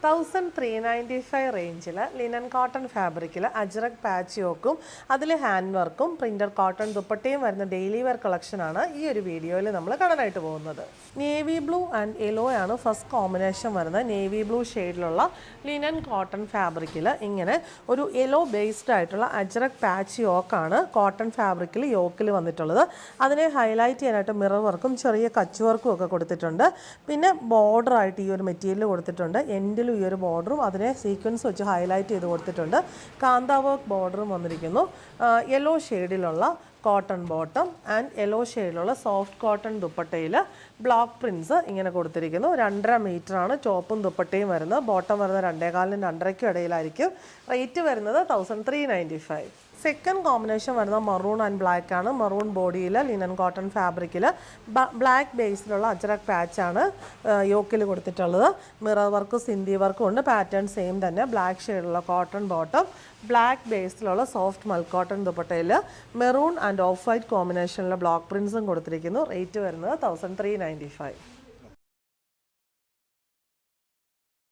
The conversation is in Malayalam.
1395 റേഞ്ചിൽ ലിനൻ കോട്ടൺ ഫാബ്രിക്കിൽ അജ്രക് പാച്ച് യോക്കും അതിൽ ഹാൻഡ് വർക്കും പ്രിൻ്റർ കോട്ടൺ ദുപ്പട്ടയും വരുന്ന ഡെയിലി വെയർ കളക്ഷനാണ് ഈ ഒരു വീഡിയോയിൽ നമ്മൾ കാണാനായിട്ട് പോകുന്നത്. നേവി ബ്ലൂ ആൻഡ് യെല്ലോ ആണ് ഫസ്റ്റ് കോമ്പിനേഷൻ വരുന്നത്. നേവി ബ്ലൂ ഷെയ്ഡിലുള്ള ലിനൻ കോട്ടൺ ഫാബ്രിക്കിൽ ഇങ്ങനെ ഒരു യെല്ലോ ബേസ്ഡ് ആയിട്ടുള്ള അജ്രക് പാച്ച് യോക്കാണ് കോട്ടൺ ഫാബ്രിക്കിൽ യോക്കിൽ വന്നിട്ടുള്ളത്. അതിനെ ഹൈലൈറ്റ് ചെയ്യാനായിട്ട് മിറർ വർക്കും ചെറിയ കച്ച് വർക്കും ഒക്കെ കൊടുത്തിട്ടുണ്ട്. പിന്നെ ബോർഡറായിട്ട് ഈ ഒരു മെറ്റീരിയൽ കൊടുത്തിട്ടുണ്ട്. എൻഡിൽ ഈ ഒരു ബോർഡറും അതിനെ സീക്വൻസ് വെച്ച് ഹൈലൈറ്റ് ചെയ്ത് കൊടുത്തിട്ടുണ്ട്. കാന്ത വർക്ക് ബോർഡറും വന്നിരിക്കുന്നു. യെല്ലോ ഷെയ്ഡിലുള്ള കോട്ടൺ ബോട്ടം ആൻഡ് യെല്ലോ ഷെയ്ഡിലുള്ള സോഫ്റ്റ് കോട്ടൺ ദുപ്പട്ടയിൽ ബ്ലോക്ക് പ്രിൻസ് ഇങ്ങനെ കൊടുത്തിരിക്കുന്നു. 2.5 മീറ്ററാണ് ടോപ്പും ദുപ്പട്ടയും വരുന്നത്. ബോട്ടം വരുന്നത് 2.25-നും 2.5-ക്കും ഇടയിലായിരിക്കും. റേറ്റ് വരുന്നത് 1395. സെക്കൻഡ് കോമ്പിനേഷൻ വരുന്ന മറൂൺ ആൻഡ് ബ്ലാക്ക് ആണ്. മറൂൺ ബോഡിയിൽ ലിനൻ കോട്ടൺ ഫാബ്രിക്കിൽ ബ്ലാക്ക് ബേസിലുള്ള അജ്രക് പാച്ചാണ് യോക്കിൽ കൊടുത്തിട്ടുള്ളത്. മിറർ വർക്കും സിന്തി വർക്കും ഉണ്ട്. പാറ്റേൺ സെയിം തന്നെ. ബ്ലാക്ക് ഷെയ്ഡുള്ള കോട്ടൺ ബോട്ടം, ബ്ലാക്ക് ബേസിലുള്ള സോഫ്റ്റ് മൽക്കോട്ടൺ ദുപ്പട്ടയിൽ മെറൂൺ ആൻഡ് ഓഫ് വൈറ്റ് കോമ്പിനേഷനിലെ ബ്ലോക്ക് പ്രിൻസും കൊടുത്തിരിക്കുന്നു. റേറ്റ് വരുന്നത് 1395.